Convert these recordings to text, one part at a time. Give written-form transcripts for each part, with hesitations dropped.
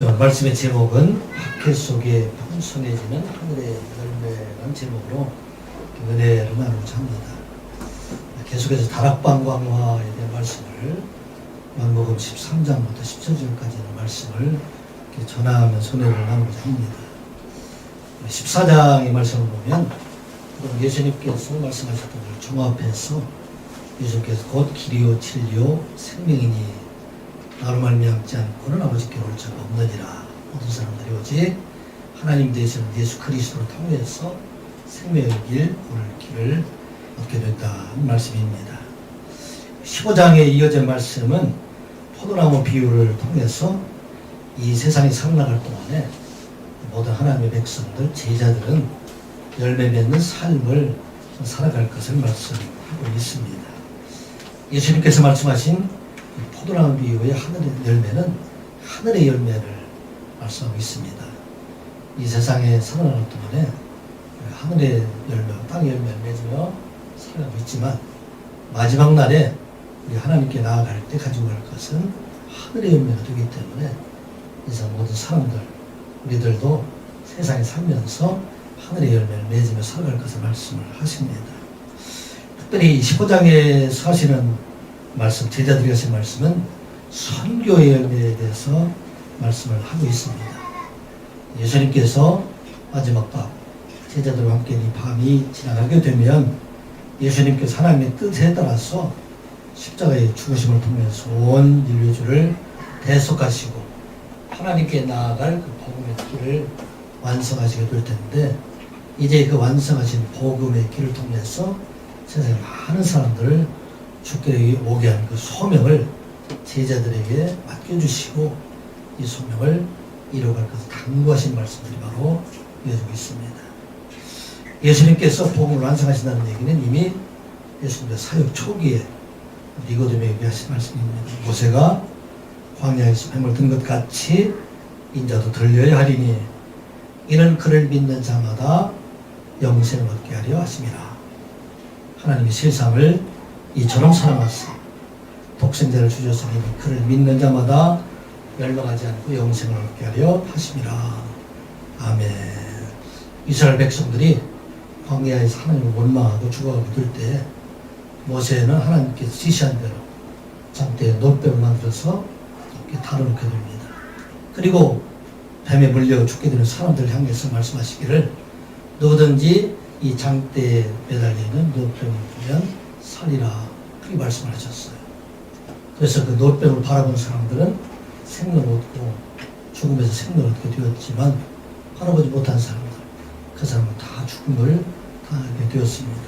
말씀의 제목은 학회 속에 풍성해지는 하늘의 열매라는 제목으로 은혜를 나누고자 합니다. 계속해서 다락방 강화에 대한 말씀을 마가복음 13장부터 17절까지 있는 말씀을 전하면서 은혜를 나누고자 합니다. 14장의 말씀을 보면 예수님께서 말씀하셨던 걸 종합해서 예수님께서 곧 길이요 진리요 생명이니 나로 말미암지 않고는 아버지께로 올 자가 없느니라. 모든 사람들이 오직 하나님 되시는 예수 그리스도를 통해서 생명의 길, 오늘 길을 얻게 된다는 말씀입니다. 15장에 이어진 말씀은 포도나무 비유를 통해서 이 세상이 살아나갈 동안에 모든 하나님의 백성들, 제자들은 열매 맺는 삶을 살아갈 것을 말씀하고 있습니다. 예수님께서 말씀하신 포도나무 비유의 하늘의 열매는 하늘의 열매를 말씀하고 있습니다. 이 세상에 살아나는 동안에 하늘의 열매, 땅의 열매를 맺으며 살아가고 있지만 마지막 날에 우리 하나님께 나아갈 때 가지고 갈 것은 하늘의 열매가 되기 때문에 이제 모든 사람들, 우리들도 세상에 살면서 하늘의 열매를 맺으며 살아갈 것을 말씀을 하십니다. 특별히 15장에서 하시는 말씀, 제자들이 하신 말씀은 선교의 열매에 대해서 말씀을 하고 있습니다. 예수님께서 마지막 밤 제자들과 함께 이 밤이 지나가게 되면 예수님께서 하나님의 뜻에 따라서 십자가의 죽으심을 통해서 온 인류주를 대속하시고 하나님께 나아갈 그 복음의 길을 완성하시게 될 텐데 이제 그 완성하신 복음의 길을 통해서 세상에 많은 사람들을 주께 오게 한 그 소명을 제자들에게 맡겨주시고 이 소명을 이루어갈 것을 당부하신 말씀들이 바로 이어지고 있습니다. 예수님께서 복음을 완성하신다는 얘기는 이미 예수님의 사역 초기에 니고데모에게 하신 말씀입니다. 모세가 광야에서 뱀을 든 것 같이 인자도 들려야 하리니 이는 그를 믿는 자마다 영생을 얻게 하려 하심이라. 하나님이 세상을 이처럼 사랑하사 독생자를 주셨으니 그를 믿는 자마다 멸망하지 않고 영생을 얻게 하려 하심이라. 아멘. 이스라엘 백성들이 광야에서 하나님을 원망하고 죽어가고 들 때 모세는 하나님께서 지시한 대로 장대에 놋뱀을 만들어서 이렇게 다뤄놓게 됩니다. 그리고 뱀에 물려 죽게 되는 사람들을 향해서 말씀하시기를 누구든지 이 장대에 매달려 있는 놋뱀을 보면 살리라. 그렇게 말씀을 하셨어요. 그래서 그 놋뱀을 바라본 사람들은 생명을 얻고 죽음에서 생명을 얻게 되었지만 바라보지 못한 사람들, 그 사람은 다 죽음을 당하게 되었습니다.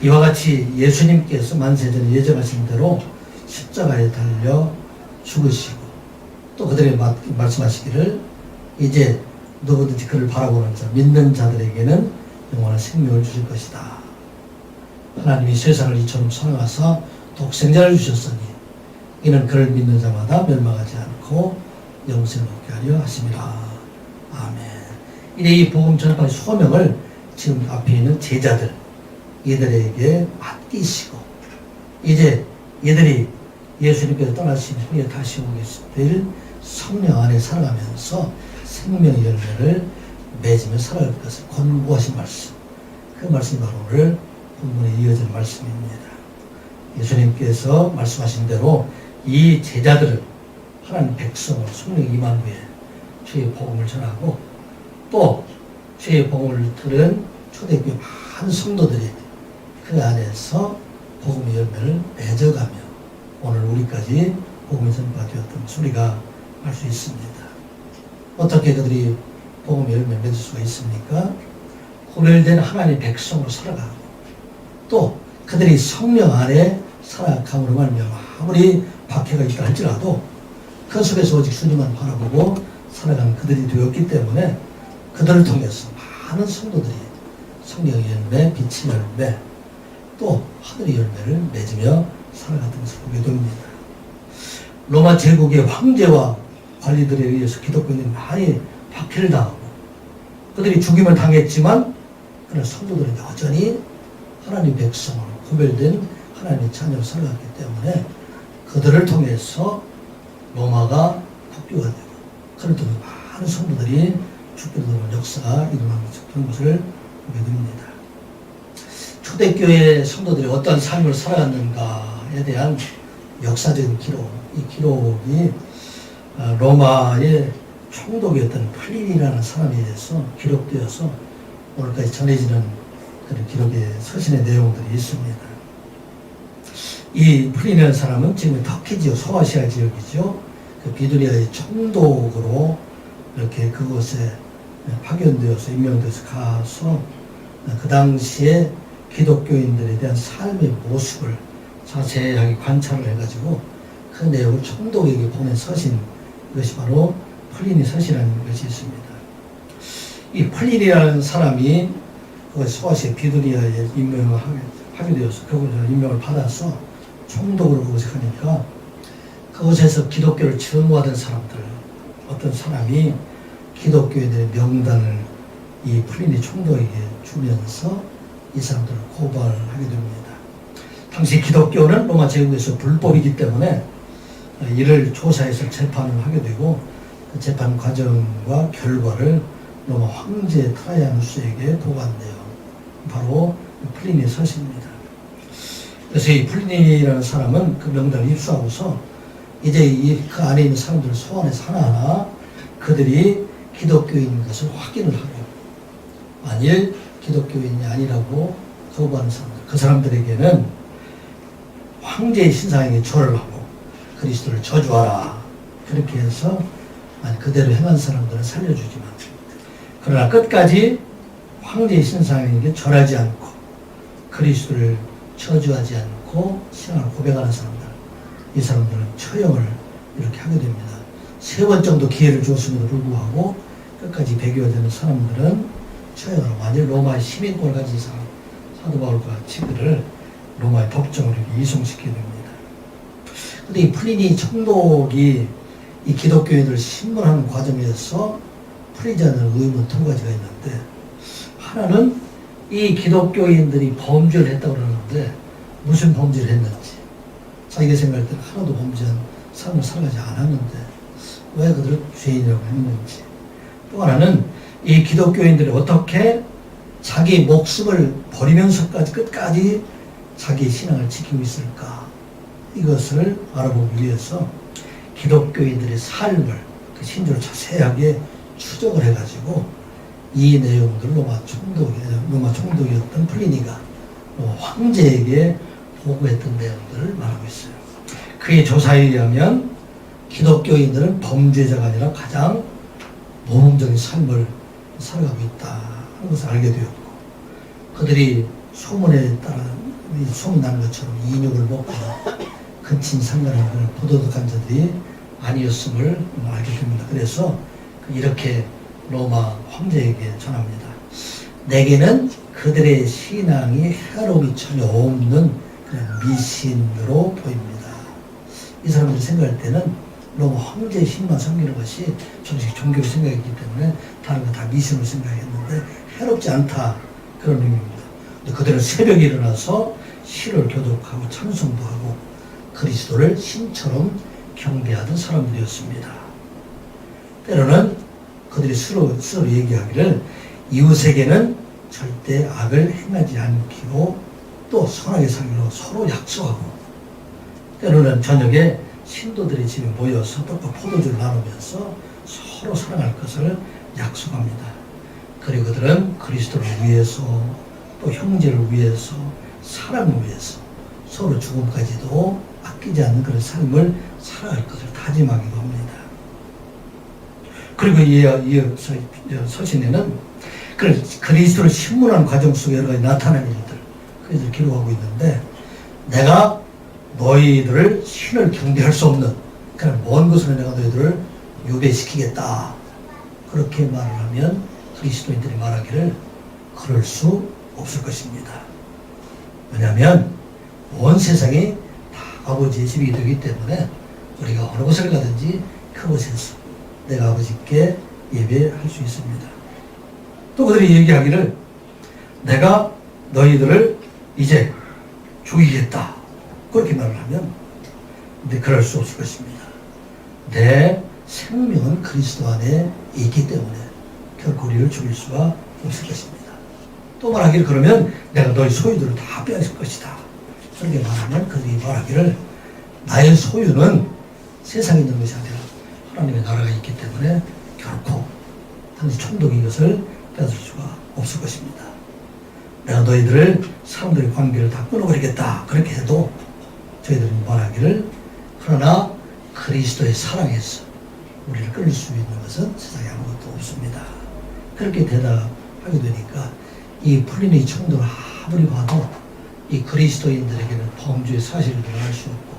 이와 같이 예수님께서 만세전에 예정하신 대로 십자가에 달려 죽으시고 또 그들에게 말씀하시기를 이제 누구든지 그를 바라보는 자, 믿는 자들에게는 영원한 생명을 주실 것이다. 하나님이 세상을 이처럼 사랑하사 독생자를 주셨으니 이는 그를 믿는 자마다 멸망하지 않고 영생을 얻게 하려 하심이라. 아멘. 이제 이 복음 전파의 소명을 지금 앞에 있는 제자들 얘들에게 맡기시고 이제 얘들이 예수님께서 떠나신 후에 다시 오게 될 성령 안에 살아가면서 생명의 열매를 맺으며 살아갈 것을 권고하신 말씀, 그 말씀이 바로 오늘 본문에 이어진 말씀입니다. 예수님께서 말씀하신 대로 이 제자들은 하나님 백성을 성령이 임한 후에 주의 복음을 전하고 또 주의 복음을 들은 초대교회 많은 성도들이 그 안에서 복음의 열매를 맺어가며 오늘 우리까지 복음의 전파되었던 소리가 알 수 있습니다. 어떻게 그들이 복음의 열매를 맺을 수가 있습니까? 구별된 하나님의 백성으로 살아가고 또 그들이 성령 안에 살아감으로 말미암아 아무리 박해가 있다 할지라도 그 속에서 오직 주님만 바라보고 살아가는 그들이 되었기 때문에 그들을 통해서 많은 성도들이 성령의 열매, 빛의 열매 또 하늘의 열매를 맺으며 살아가던 것을 보게 됩니다. 로마 제국의 황제와 관리들에 의해서 기독교인들이 많이 박해를 당하고 그들이 죽임을 당했지만 그러나 성도들은 여전히 하나님 백성으로 구별된 하나님의 자녀로 살아갔기 때문에 그들을 통해서 로마가 국교가 되고 그런 또 많은 성도들이 죽게 되는 역사가 일어나는 그런 것을 보게 됩니다. 초대교회 성도들이 어떤 삶을 살아갔는가에 대한 역사적인 기록, 이 기록이 로마의 총독이었던 플린이라는 사람에 대해서 기록되어서 오늘까지 전해지는 그런 기록의 서신의 내용들이 있습니다. 이 플린이라는 사람은 지금 터키 지역, 소아시아 지역이죠. 그 비두리아의 총독으로 이렇게 그곳에 파견되어서 임명돼서 가서 그 당시에 기독교인들에 대한 삶의 모습을 자세하게 관찰을 해가지고 그 내용을 총독에게 보낸 서신, 이것이 바로 플린이 서신이라는 것이 있습니다. 이 플린이라는 사람이 소아시아 비두리아에 임명하게 되어서 그곳에 임명을 받아서 총독으로 그곳에 가니까 그곳에서 기독교를 증오하던 사람들, 어떤 사람이 기독교인들의 명단을 이 플린이 총독에게 주면서 이 사람들을 고발하게 됩니다. 당시 기독교는 로마 제국에서 불법이기 때문에 이를 조사해서 재판을 하게 되고 그 재판 과정과 결과를 로마 황제 트라이아누스에게 보고한대요. 바로 플린의 서신입니다. 그래서 이 플린이라는 사람은 그 명단을 입수하고서 이제 그 안에 있는 사람들을 소환해서 하나하나 그들이 기독교인인 것을 확인을 하고, 만일 기독교인이 아니라고 거부하는 사람들, 그 사람들에게는 황제의 신상에게 절을 하고 그리스도를 저주하라, 그렇게 해서 그대로 행한 사람들은 살려주지만, 그러나 끝까지 황제의 신상에게 절하지 않고 그리스도를 저주하지 않고 신앙을 고백하는 사람들, 이 사람들은 처형을 이렇게 하게 됩니다. 3번 정도 기회를 줬음에도 불구하고 끝까지 배교되는 사람들은 처형을 하고, 만일 로마의 시민권을 가진 사람, 사도 바울과 친구들을 로마의 법정으로 이렇게 이송시키게 됩니다. 근데 이 플리니 총독이 이 기독교인들을 신문하는 과정에서 풀리지 않는 의문 2가지가 있는데, 하나는 이 기독교인들이 범죄를 했다고 그러는데 무슨 범죄를 했는지, 자기가 생각할 때는 하나도 범죄한 삶을 살아가지 않았는데 왜 그들을 죄인이라고 했는지, 또 하나는 이 기독교인들이 어떻게 자기 목숨을 버리면서까지 끝까지 자기 신앙을 지키고 있을까, 이것을 알아보기 위해서 기독교인들의 삶을 그 신조를 자세하게 추적을 해가지고 이 내용들을 로마 총독이었던 플리니가 황제에게 보고했던 내용들을 말하고 있어요. 그의 조사에 의하면 기독교인들은 범죄자가 아니라 가장 모범적인 삶을 살아가고 있다 하는 것을 알게 되었고, 그들이 소문에 따라 소문나는 것처럼 인육을 먹고 근친 상간하는 부도덕한 자들이 아니었음을 알게 됩니다. 그래서 이렇게 로마 황제에게 전합니다. 내게는 그들의 신앙이 해로움이 전혀 없는 그냥 미신으로 보입니다. 이 사람들이 생각할 때는 로마 황제의 신만 섬기는 것이 정식 종교의 생각이기 때문에 다른 거 다 미신으로 생각했는데 해롭지 않다, 그런 의미입니다. 근데 그들은 새벽에 일어나서 시를 교독하고 찬송도 하고 그리스도를 신처럼 경배하던 사람들이었습니다. 때로는 그들이 서로 얘기하기를 이웃에게는 절대 악을 행하지 않기로 또 선하게 살기로 서로 약속하고, 때로는 저녁에 신도들이 집에 모여서 떡과 포도주를 나누면서 서로 사랑할 것을 약속합니다. 그리고 그들은 그리스도를 위해서 또 형제를 위해서 사랑을 위해서 서로 죽음까지도 아끼지 않는 그런 삶을 살아갈 것을 다짐하기도 합니다. 그리고 이 서신에는 그리스도를 신문하는 과정 속에 여러 가지 나타난 일들, 그것을 기록하고 있는데, 내가 너희들을 신을 경배할 수 없는 그런 먼 곳으로 내가 너희들을 유배시키겠다, 그렇게 말을 하면 그리스도인들이 말하기를 그럴 수 없을 것입니다. 왜냐하면 온 세상이 다 아버지의 집이 되기 때문에 우리가 어느 곳을 가든지 그곳에서 내가 아버지께 예배할 수 있습니다. 또 그들이 얘기하기를 내가 너희들을 이제 죽이겠다, 그렇게 말을 하면, 근데 그럴 수 없을 것입니다. 내 생명은 그리스도 안에 있기 때문에 결코 우리를 죽일 수가 없을 것입니다. 또 말하기를 그러면 내가 너희 소유들을 다 빼앗을 것이다. 그렇게 말하면 그들이 말하기를 나의 소유는 세상에 있는 것이 아니라 하나님의 나라가 있기 때문에 결코 당시 총독이 이것을 빼앗을 수가 없을 것입니다. 내가 너희들을 사람들의 관계를 다 끊어버리겠다. 그렇게 해도 저희들은 말하기를 그러나 그리스도의 사랑에서 우리를 끊을 수 있는 것은 세상에 아무것도 없습니다. 그렇게 대답하게 되니까 이 플리니 총독을 아무리 봐도 이 그리스도인들에게는 범죄의 사실을 알 수 없고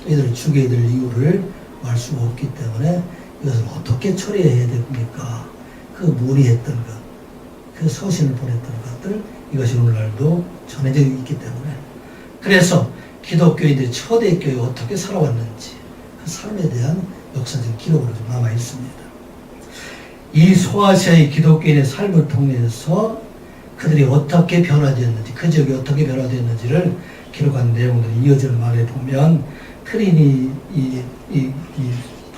또 이들을 죽여야 될 이유를 알 수 없기 때문에 이것을 어떻게 처리해야 됩니까? 그 문의했던 것, 그 서신을 보냈던 것들 이것이 오늘날도 전해져 있기 때문에 그래서 기독교인들이 초대교회에 어떻게 살아왔는지 그 삶에 대한 역사적 기록으로 좀 남아 있습니다. 이 소아시아의 기독교인의 삶을 통해서 그들이 어떻게 변화되었는지, 그 지역이 어떻게 변화되었는지를 기록한 내용들을 이어지는 말에 보면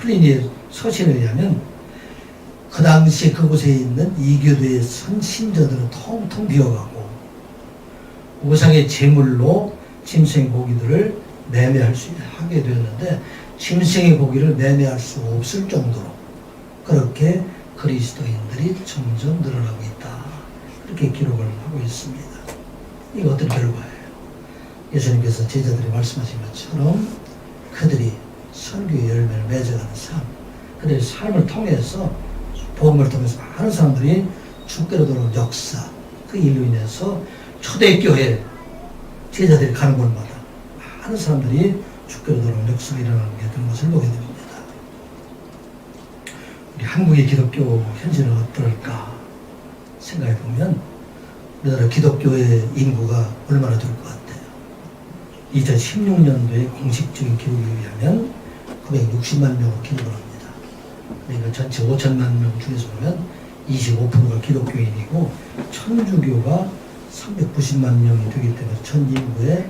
플리니의 서신에 의하면 그 당시 그곳에 있는 이교도의 선신자들은 텅텅 비어가고 우상의 제물로 짐승의 고기들을 하게 되었는데 짐승의 고기를 매매할 수 없을 정도로 그렇게 그리스도인들이 점점 늘어나고 있다. 그렇게 기록을 하고 있습니다. 이거 어떤 결과예요? 예수님께서 제자들이 말씀하신 것처럼 그들이 선교의 열매를 맺어가는 삶, 그들의 삶을 통해서 복음을 통해서 많은 사람들이 주께로 돌아오는 역사, 그 일로 인해서 초대교회 제자들이 가는 곳마다 많은 사람들이 주께로 돌아오는 역사가 일어나는 게 그런 것을 보게 됩니다. 우리 한국의 기독교 현실은 어떨까 생각해 보면 우리나라 기독교의 인구가 얼마나 될 것 같아요? 2016년도에 공식적인 기록에 의하면 960만 명으로 기록을 합니다. 그러니까 전체 5천만 명 중에서 보면 25%가 기독교인이고 천주교가 390만 명이 되기 때문에 전 인구의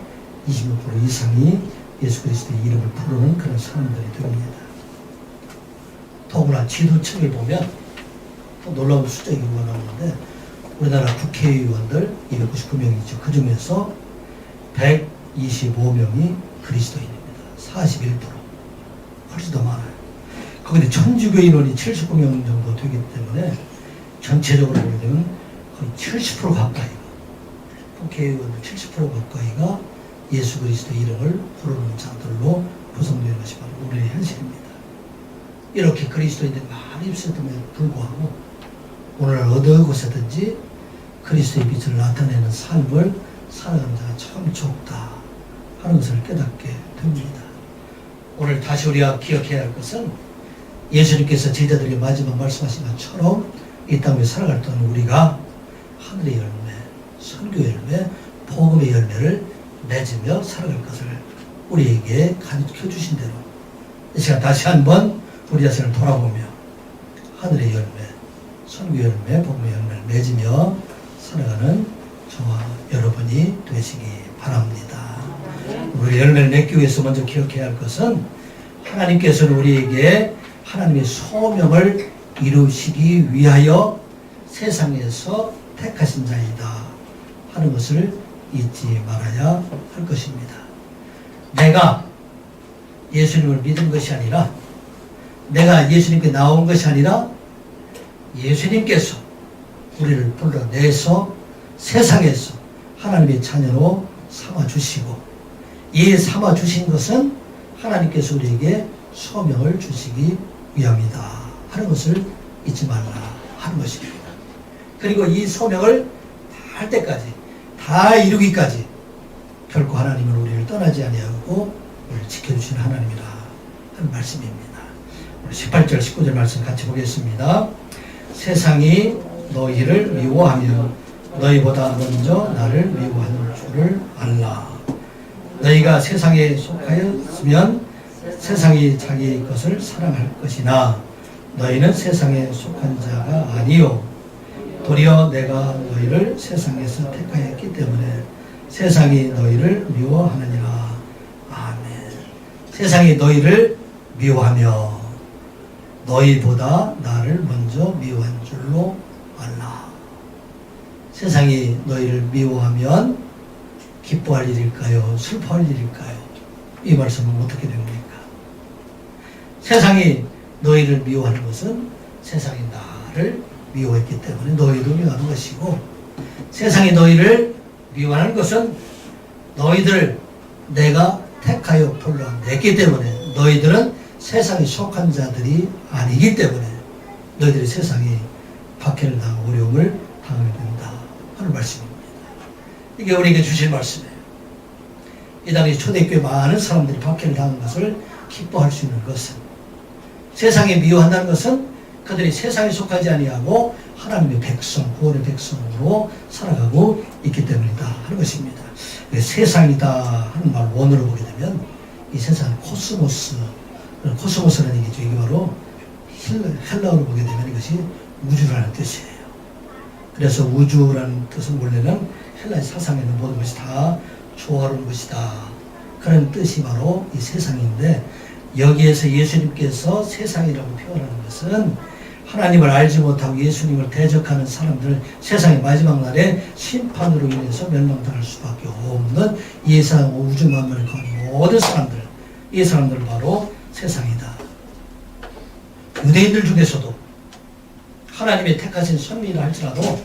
26% 이상이 예수 그리스도의 이름을 부르는 그런 사람들이 됩니다. 더구나 지도층에 보면 또 놀라운 숫자가 나오는데 우리나라 국회의원들 299명이죠. 그 중에서 125명이 그리스도인입니다. 41%. 훨씬 더 많아요. 거기에 천주교인원이 79명 정도 되기 때문에 전체적으로 보게 되면 거의 70% 가까이가 국회의원들 70% 가까이가 예수 그리스도 이름을 부르는 자들로 구성되는 것이 바로 우리의 현실입니다. 이렇게 그리스도인들이 많이 있었음에도 불구하고 오늘날 어느 곳에든지 그리스도의 빛을 나타내는 삶을 살아가는 자가 참 적다 하는 것을 깨닫게 됩니다. 오늘 다시 우리가 기억해야 할 것은 예수님께서 제자들에게 마지막 말씀하신 것처럼 이 땅에 살아갈 동안 우리가 하늘의 열매, 선교의 열매, 복음의 열매를 맺으며 살아갈 것을 우리에게 가르쳐 주신 대로 이 시간 다시 한번 우리 자신을 돌아보며 하늘의 열매, 선교 열매, 복음의 열매를 맺으며 살아가는 저와 여러분이 되시기 바랍니다. 우리 열매를 맺기 위해서 먼저 기억해야 할 것은 하나님께서는 우리에게 하나님의 소명을 이루시기 위하여 세상에서 택하신 자이다 하는 것을 잊지 말아야 할 것입니다. 내가 예수님을 믿은 것이 아니라 내가 예수님께 나온 것이 아니라 예수님께서 우리를 불러내서 세상에서 하나님의 자녀로 삼아주시고 이 삼아주신 것은 하나님께서 우리에게 소명을 주시기 위함이다 하는 것을 잊지 말라 하는 것입니다. 그리고 이 소명을 다 할 때까지 다 이루기까지 결코 하나님은 우리를 떠나지 아니하고 우리를 지켜주시는 하나님이라 하는 말씀입니다. 18절 19절 말씀 같이 보겠습니다. 세상이 너희를 미워하면 너희보다 먼저 나를 미워하는 줄을 알라. 너희가 세상에 속하였으면 세상이 자기 것을 사랑할 것이나 너희는 세상에 속한 자가 아니요 도리어 내가 너희를 세상에서 택하였기 때문에 세상이 너희를 미워하느니라. 아멘. 세상이 너희를 미워하며 너희보다 나를 먼저 미워한 줄로 알라. 세상이 너희를 미워하면 기뻐할 일일까요? 슬퍼할 일일까요? 이 말씀은 어떻게 됩니까? 세상이 너희를 미워하는 것은 세상이 나를 미워했기 때문에 너희도 미워하는 것이고, 세상이 너희를 미워하는 것은 너희들을 내가 택하여 불러냈기 때문에, 너희들은 세상에 속한 자들이 아니기 때문에 너희들이 세상에 박해를 당하고 어려움을 당하게 된다 하는 말씀입니다. 이게 우리에게 주신 말씀이에요. 이 당시 초대교회 많은 사람들이 박해를 당한 것을 기뻐할 수 있는 것은, 세상에 미워한다는 것은 그들이 세상에 속하지 아니하고 하나님의 백성, 구원의 백성으로 살아가고 있기 때문이다 하는 것입니다. 세상이다 하는 말 원어로 보게 되면 이 세상은 코스모스라는 얘기죠. 이게 바로 헬라어로 보게 되면 이것이 우주라는 뜻이에요. 그래서 우주라는 뜻은 원래는 헬라의 사상에 있는 모든 것이 다 조화로운 것이다, 그런 뜻이 바로 이 세상인데, 여기에서 예수님께서 세상이라고 표현하는 것은 하나님을 알지 못하고 예수님을 대적하는 사람들, 세상의 마지막 날에 심판으로 인해서 멸망당할 수밖에 없는 이 세상 우주 만물을 거는 모든 사람들, 이 사람들은 바로 세상이다. 유대인들 중에서도 하나님의 택하신 선민이라 할지라도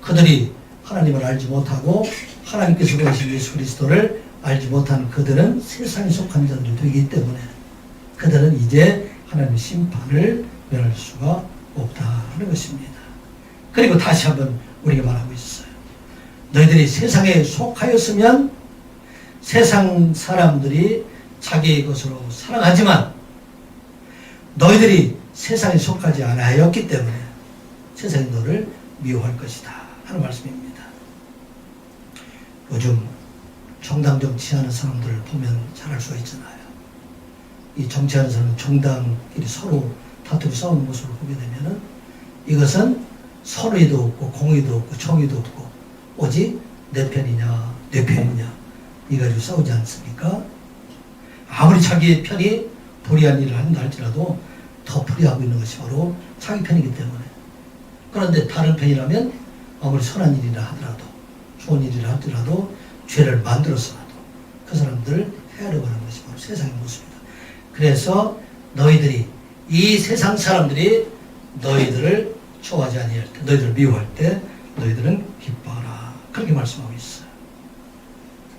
그들이 하나님을 알지 못하고 하나님께서 보내신 예수 그리스도를 알지 못하는 그들은 세상에 속한 자들이 되기 때문에 그들은 이제 하나님의 심판을 면할 수가 없다 하는 것입니다. 그리고 다시 한번 우리가 말하고 있어요. 너희들이 세상에 속하였으면 세상 사람들이 자기의 것으로 사랑하지만 너희들이 세상에 속하지 않았기 때문에 세상이 너를 미워할 것이다 하는 말씀입니다. 요즘 정당 정치하는 사람들을 보면 잘 알 수가 있잖아요. 이 정치하는 사람은 정당끼리 서로 다투고 싸우는 모습을 보게 되면은 이것은 선의도 없고 공의도 없고 정의도 없고 오직 내 편이냐 내 편이냐 이 가지고 싸우지 않습니까? 아무리 자기의 편이 불의한 일을 한다 할지라도 더 불의하고 있는 것이 바로 자기 편이기 때문에. 그런데 다른 편이라면 아무리 선한 일이라 하더라도 좋은 일이라 하더라도 죄를 만들어서라도 그 사람들을 헤아려고 하는 것이 바로 세상의 모습이다. 그래서 너희들이, 이 세상 사람들이 너희들을 좋아하지 아니할 때, 너희들을 미워할 때 너희들은 기뻐하라, 그렇게 말씀하고 있어요.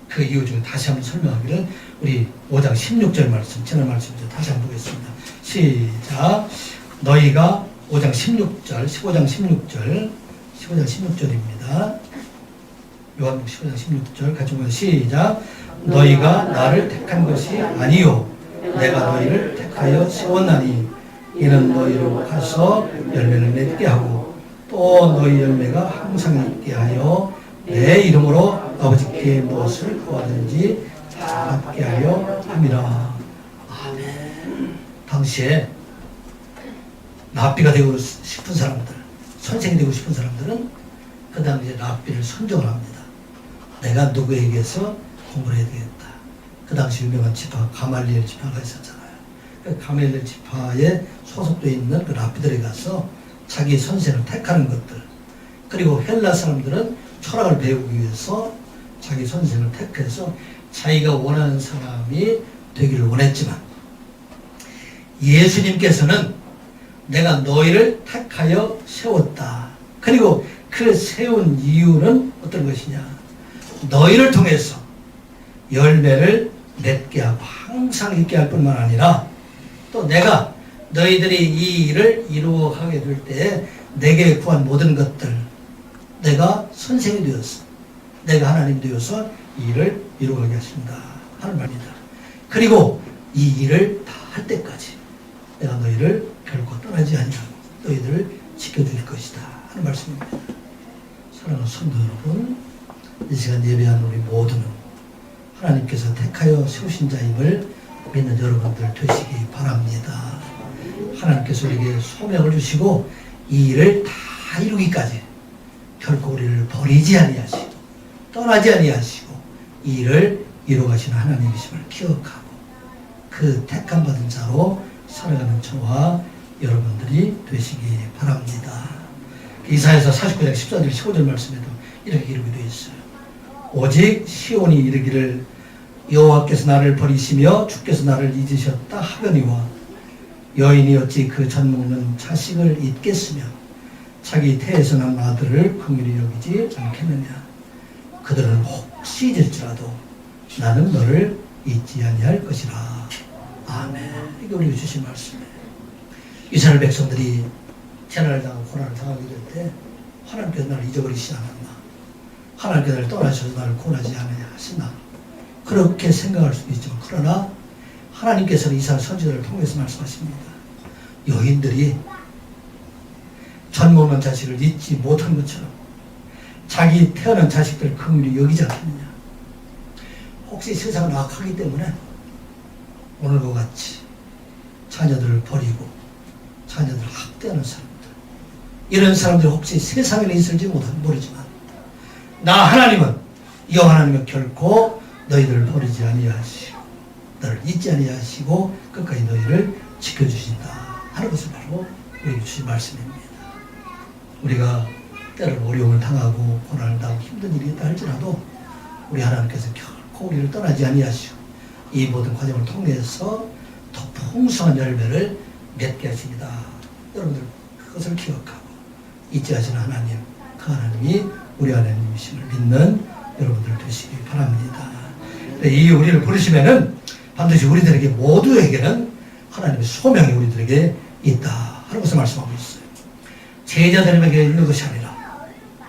그 이유 중에 다시 한번 설명하기를 우리 5장 16절 말씀, 지난 말씀이죠. 다시 한번 보겠습니다. 시작. 너희가 5장 16절, 15장 16절, 15장 16절입니다. 요한복음 15장 16절 같이 보면 시작. 너희가 나를 택한 것이 아니요 내가 너희를 택하여 세웠나니 이는 너희로 가서 열매를 맺게 하고 또 너희 열매가 항상 있게 하여 내 이름으로 아버지께 무엇을 구하든지 다 받게 하려 함이라. 아멘. 당시에 랍비가 되고 싶은 사람들, 선생이 되고 싶은 사람들은 그 당시에 랍비를 선정을 합니다. 내가 누구에게서 공부를 해야 되겠다. 그 당시 유명한 지파 가말리엘 지파가 있었잖아요. 그 가말리엘 지파에 소속되어 있는 그 랍비들에 가서 자기 선생을 택하는 것들, 그리고 헬라 사람들은 철학을 배우기 위해서 자기 선생을 택해서 자기가 원하는 사람이 되기를 원했지만 예수님께서는 내가 너희를 택하여 세웠다. 그리고 그 세운 이유는 어떤 것이냐? 너희를 통해서 열매를 맺게 하고 항상 있게 할 뿐만 아니라 또 내가 너희들이 이 일을 이루어가게 될 때에 내게 구한 모든 것들, 내가 선생이 되어서 내가 하나님 되어서 이 일을 이루어가게 하신다 하는 말입니다. 그리고 이 일을 다 할 때까지 내가 너희를 결코 떠나지 아니하고 너희들을 지켜줄 것이다 하는 말씀입니다. 사랑하는 성도 여러분, 이 시간 예배하는 우리 모두는 하나님께서 택하여 세우신 자임을 믿는 여러분들 되시기 바랍니다. 하나님께서 우리에게 소명을 주시고 이 일을 다 이루기까지 결코 우리를 버리지 아니하시고 떠나지 아니하시고 이 일을 이루어가시는 하나님이심을 기억하고 그 택함 받은 자로 살아가는 저와 여러분들이 되시기 바랍니다. 이사야서 49장 14절 15절 말씀에도 이렇게 기록이 되어 있어요. 오직 시온이 이르기를 여호와께서 나를 버리시며 주께서 나를 잊으셨다 하거니와 여인이 어찌 그 젖먹는 자식을 잊겠으며 자기 태에서 난 아들을 긍휼히 여기지 않겠느냐. 그들은 혹시 잊을지라도 나는 너를 잊지 아니할 것이라. 아멘. 이게 우리가 주신 말씀이에요. 이스라엘 백성들이 재난을 당하고 고난을 당하게 될 때 하나님께서 나를 잊어버리시지 않았나, 하나님께서 나를 떠나셔서 나를 구원하지 않으냐 하시나, 그렇게 생각할 수도 있지만, 그러나 하나님께서는 이스라엘 선지자를 통해서 말씀하십니다. 여인들이 젖먹는 자식을 잊지 못한 것처럼 자기 태어난 자식들 긍휼히 여기지 않겠느냐. 혹시 세상은 악하기 때문에 오늘과 같이 자녀들을 버리고 자녀들을 학대하는 사람들, 이런 사람들이 혹시 세상에 있을지 모르지만 나 하나님은, 여호와 하나님은 결코 너희들을 버리지 아니하시고 너를 잊지 아니하시고 끝까지 너희를 지켜주신다 하는 것을 바로 우리에게 주신 말씀입니다. 우리가 때로는 어려움을 당하고 고난을 당하고 힘든 일이 있다 할지라도 우리 하나님께서 결코 우리를 떠나지 아니하시고 이 모든 과정을 통해서 더 풍성한 열매를 맺게 하십니다. 여러분들 그것을 기억하고 잊지 않으시는 하나님, 그 하나님이 우리 하나님이심을 믿는 여러분들 되시기 바랍니다. 이 우리를 부르시면은 반드시 우리들에게 모두에게는 하나님의 소명이 우리들에게 있다 하는 것을 말씀하고 있어요. 제자들에게 있는 것이 아니라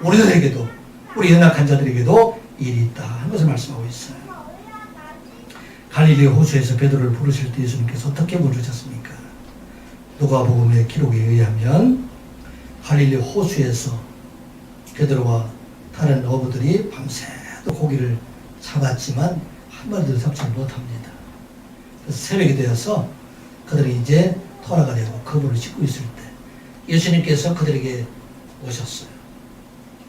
우리들에게도, 우리 연약한 자들에게도 일이 있다 하는 것을 말씀하고 있어요. 갈릴리 호수에서 베드로를 부르실 때 예수님께서 어떻게 부르셨습니까? 누가복음의 기록에 의하면 갈릴리 호수에서 베드로와 다른 어부들이 밤새도 고기를 잡았지만 한 마리도 잡지 못합니다. 그래서 새벽이 되어서 그들이 이제 돌아가려고 그물을 씻고 있을 때 예수님께서 그들에게 오셨어요.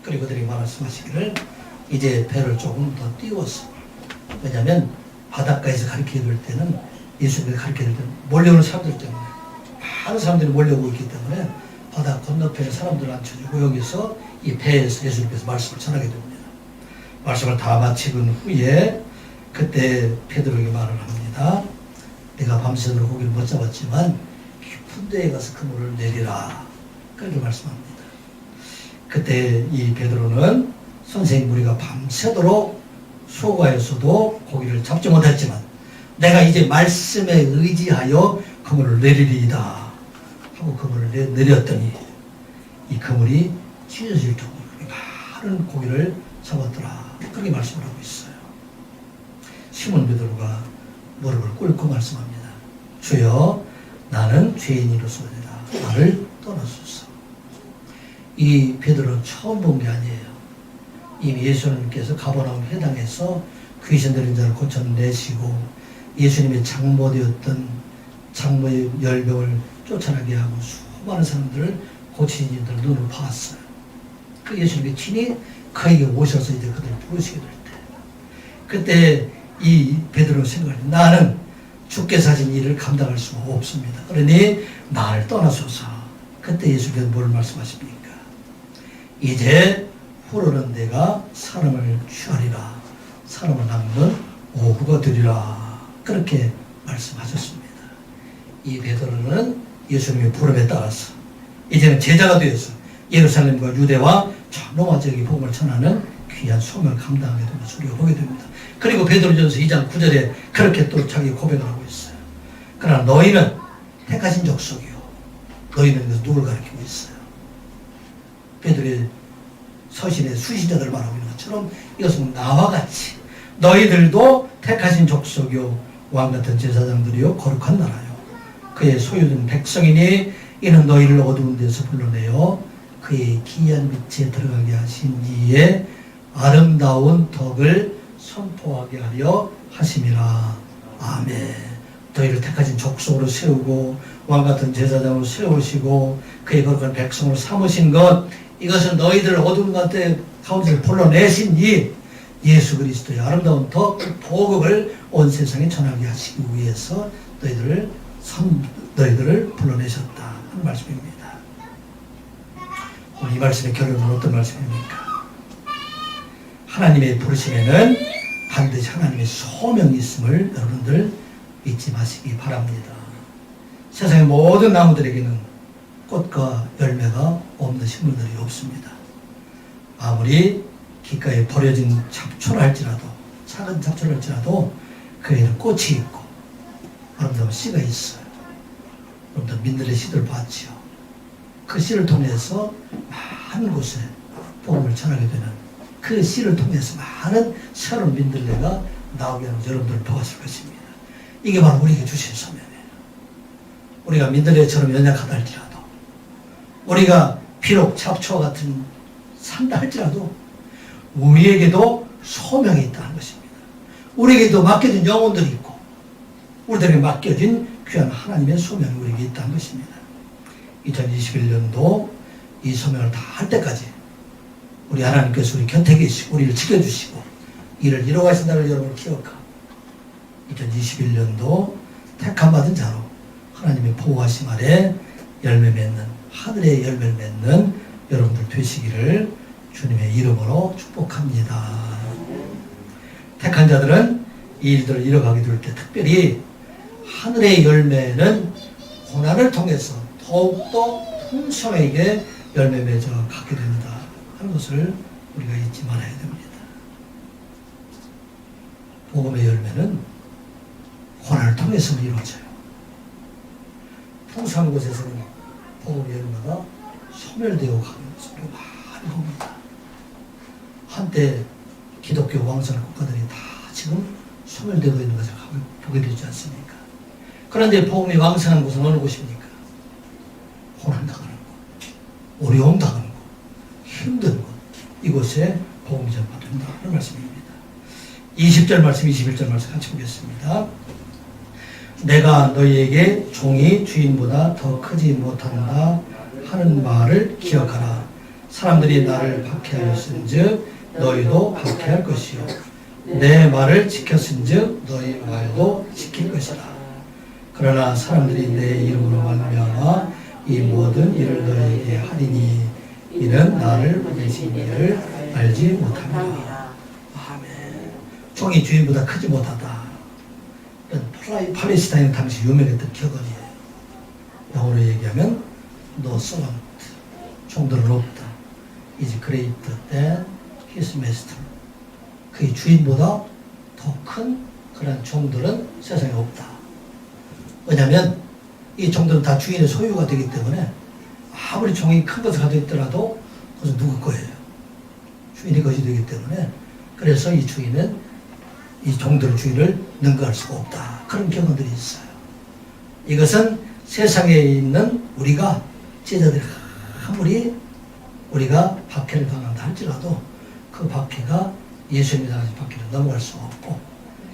그리고 그들이 말씀하시기를 이제 배를 조금 더 띄워서, 왜냐하면 바닷가에서 가르쳐 줄 때는, 예수님이 가르쳐 줄 때는 몰려오는 사람들 때문에, 많은 사람들이 몰려오고 있기 때문에 바다 건너편에 사람들을 앉혀주고 여기서 이 배에서 예수님께서 말씀을 전하게 됩니다. 말씀을 다 마치는 후에 그때 베드로에게 말을 합니다. 내가 밤새도록 고기를 못 잡았지만 깊은 데에 가서 그물을 내리라. 그렇게 말씀합니다. 그때 이 베드로는 선생님, 우리가 밤새도록 수고하였어도 고기를 잡지 못했지만 내가 이제 말씀에 의지하여 그물을 내리리이다 하고 그물을 내렸더니 이 그물이 찢어질 정도로 많은 고기를 잡았더라. 그렇게 말씀을 하고 있어요. 시몬 베드로가 무릎을 꿇고 말씀합니다. 주여, 나는 죄인이로소이다. 나를 떠나소서. 이 베드로는 처음 본 게 아니에요. 이미 예수님께서 가버나움 회당에서 귀신 들린 자를 고쳐내시고 예수님의 장모되었던 장모의 열병을 쫓아나게 하고 수많은 사람들을 고치신 이들 눈으로 봤어요. 그 예수님의 친히 그에게 오셔서 이제 그들을 부르시게 될 때, 그때 이 베드로는 생각합니다. 나는 주께서 하신 일을 감당할 수가 없습니다. 그러니 나를 떠나소서. 그때 예수께서 뭘 말씀하십니까? 이제 후로는 내가 사람을 취하리라. 사람을 낚는 오후가 되리라. 그렇게 말씀하셨습니다. 이 베드로는 예수님의 부름에 따라서 이제는 제자가 되어서 예루살렘과 유대와 전 로마 지역의 복음을 전하는 귀한 소명을 감당하게 되는 것을 우리가 보게 됩니다. 그리고 베드로전서 2장 9절에 그렇게 또 자기 고백을 하고 있어요. 그러나 너희는 택하신 족속이요. 너희는 그래서 누굴 가리키고 있어요? 베드로의 서신의 수신자들을 말하고 있는 것처럼 이것은 나와 같이 너희들도 택하신 족속이요, 왕같은 제사장들이요, 거룩한 나라요, 그의 소유된 백성이니 이는 너희를 어두운 데서 불러내어 그의 기이한 빛에 들어가게 하신 이의 아름다운 덕을 선포하게 하려 하심이라. 아멘. 너희를 택하신 족속으로 세우고 왕같은 제사장으로 세우시고 그의 거룩한 백성으로 삼으신 것, 이것은 너희들 어두운 가운데서 불러내신 이 예수 그리스도의 아름다운 덕, 복음을 온 세상에 전하게 하시기 위해서 너희들을 불러내셨다 하는 말씀입니다. 오늘 이 말씀의 결론은 어떤 말씀입니까? 하나님의 부르심에는 반드시 하나님의 소명이 있음을 여러분들 잊지 마시기 바랍니다. 세상의 모든 나무들에게는 꽃과 열매가 없는 식물들이 없습니다. 아무리 귓가에 버려진 잡초라 할지라도, 작은 잡초라 할지라도 그에는 꽃이 있고 아름다운 씨가 있어요. 여러분들 민들레 씨들 봤지요. 그 씨를 통해서 많은 곳에 복음을 전하게 되는, 그 씨를 통해서 많은 새로운 민들레가 나오게 하는 여러분들을 보았을 것입니다. 이게 바로 우리에게 주신 소명이에요. 우리가 민들레처럼 연약하다 할지라도, 우리가 비록 잡초와 같은 산다 할지라도 우리에게도 소명이 있다는 것입니다. 우리에게도 맡겨진 영혼들이 있고 우리들에게 맡겨진 귀한 하나님의 소명이 우리에게 있다는 것입니다. 2021년도 이 소명을 다 할 때까지 우리 하나님께서 우리 곁에 계시고 우리를 지켜주시고 이를 이뤄가신다는 여러분을 기억하고 2021년도 택함받은 자로 하나님의 보호하심 아래 열매 맺는, 하늘의 열매를 맺는 여러분들 되시기를 주님의 이름으로 축복합니다. 택한 자들은 이 일들을 이뤄가게 될 때 특별히 하늘의 열매는 고난을 통해서 더욱더 풍성하게 열매 맺어 가게 된다 하는 것을 우리가 잊지 말아야 됩니다. 복음의 열매는 고난을 통해서 이루어져요. 풍성한 곳에서는 복음의 열매가 소멸되어 가는 것을 많이 봅니다. 한때 기독교 왕성 국가들이 다 지금 소멸되고 있는 것을 보게 되지 않습니까? 그런데 복음이 왕성한 곳은 어느 곳입니까? 고난당하는 곳, 어려움 당하는 곳, 힘든 곳, 이곳에 복음이 전파된다 하는 말씀입니다. 20절 말씀, 21절 말씀 같이 보겠습니다. 내가 너희에게 종이 주인보다 더 크지 못한다 하는 말을 기억하라. 사람들이 나를 박해하였은즉 너희도 박해할 것이요 내 말을 지켰은즉 너희 말도 지킬 것이라. 그러나 사람들이 내 이름으로 말미암아 이 모든 일을 너희에게 하리니 이는 나를 보내신 이를 알지 못합니다. 아멘. 종이 주인보다 크지 못하다. 팔레스타인 당시 유명했던 격언이에요. 영어로 얘기하면 No servant, 종들은 없다. is greater than his master. 그의 주인보다 더 큰 그런 종들은 세상에 없다. 왜냐하면 이 종들은 다 주인의 소유가 되기 때문에 아무리 종이 큰 것을 가지고 있더라도 그것은 누구 거예요. 주인이 것이 되기 때문에 그래서 이 주인은 이 종들의 주인을 능가할 수가 없다. 그런 경험들이 있어요. 이것은 세상에 있는 우리가 제자들이 아무리 우리가 박해를 당한다 할지라도 그 박해가 예수님이 당하신 박해를 넘어갈 수가 없고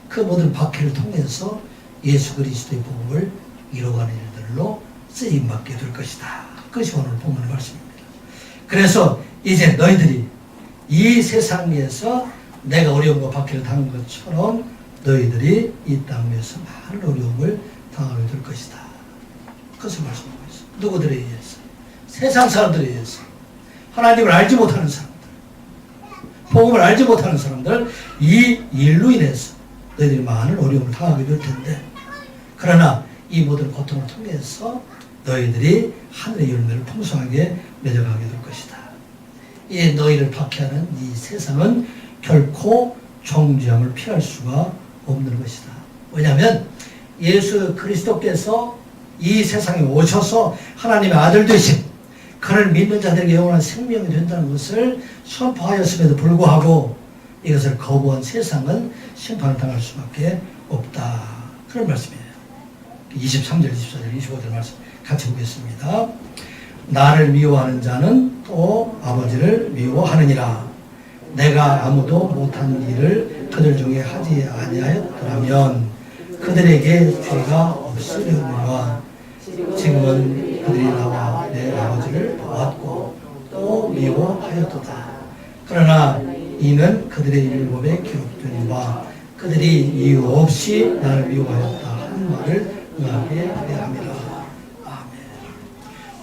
그 모든 박해를 통해서 예수 그리스도의 복음을 이뤄가는 일들로 쓰임받게 될 것이다. 그것이 오늘 본문의 말씀입니다. 그래서 이제 너희들이 이 세상에서 내가 어려움과 박해를 당한 것처럼 너희들이 이 땅에서 많은 어려움을 당하게 될 것이다. 그것을 말씀하고 있어요. 누구들에 의해서? 세상 사람들에 의해서. 하나님을 알지 못하는 사람들, 복음을 알지 못하는 사람들, 이 일로 인해서 너희들이 많은 어려움을 당하게 될 텐데, 그러나 이 모든 고통을 통해서 너희들이 하늘의 열매를 풍성하게 맺어가게 될 것이다. 이 너희를 박해하는 이 세상은 결코 정죄함을 피할 수가 없는 것이다. 왜냐하면 예수 그리스도께서 이 세상에 오셔서 하나님의 아들 되신 그를 믿는 자들에게 영원한 생명이 된다는 것을 선포하였음에도 불구하고 이것을 거부한 세상은 심판을 당할 수밖에 없다. 그런 말씀이에요. 23절, 24절, 25절 말씀 같이 보겠습니다. 나를 미워하는 자는 또 아버지를 미워하느니라. 내가 아무도 못한 일을 그들 중에 하지 아니하였더라면 그들에게 죄가 없으려니와 지금은 그들이 나와 내 아버지를 보았고 또 미워하였도다. 그러나 이는 그들의 율법에 기록되니와 그들이 이유 없이 나를 미워하였다 하는 말을 응하게 하려 함이라. 아멘.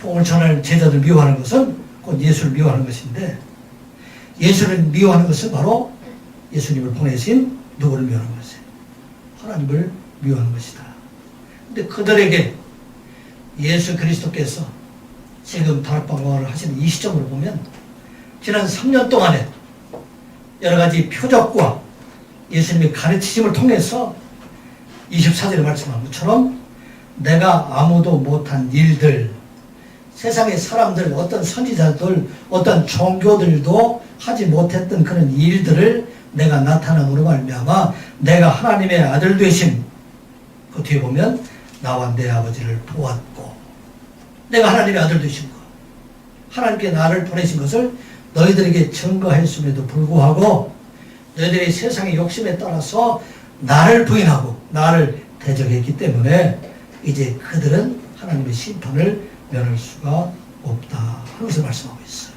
복음을 전하는 제자들 미워하는 것은 곧 예수를 미워하는 것인데, 예수를 미워하는 것은 바로 예수님을 보내신 누구를 미워하는 것이에요? 하나님을 미워하는 것이다. 근데 그들에게 예수 그리스도께서 지금 다락방황을 하시는 이 시점으로 보면 지난 3년 동안에 여러 가지 표적과 예수님의 가르치심을 통해서 24절에 말씀한 것처럼 내가 아무도 못한 일들, 세상의 사람들, 어떤 선지자들, 어떤 종교들도 하지 못했던 그런 일들을 내가 나타남으로 말미암아 내가 하나님의 아들 되심, 그 뒤에 보면 나와 내 아버지를 보았고, 내가 하나님의 아들 되신 것, 하나님께 나를 보내신 것을 너희들에게 증거했음에도 불구하고 너희들이 세상의 욕심에 따라서 나를 부인하고 나를 대적했기 때문에 이제 그들은 하나님의 심판을 면할 수가 없다 하는 것을 말씀하고 있어요.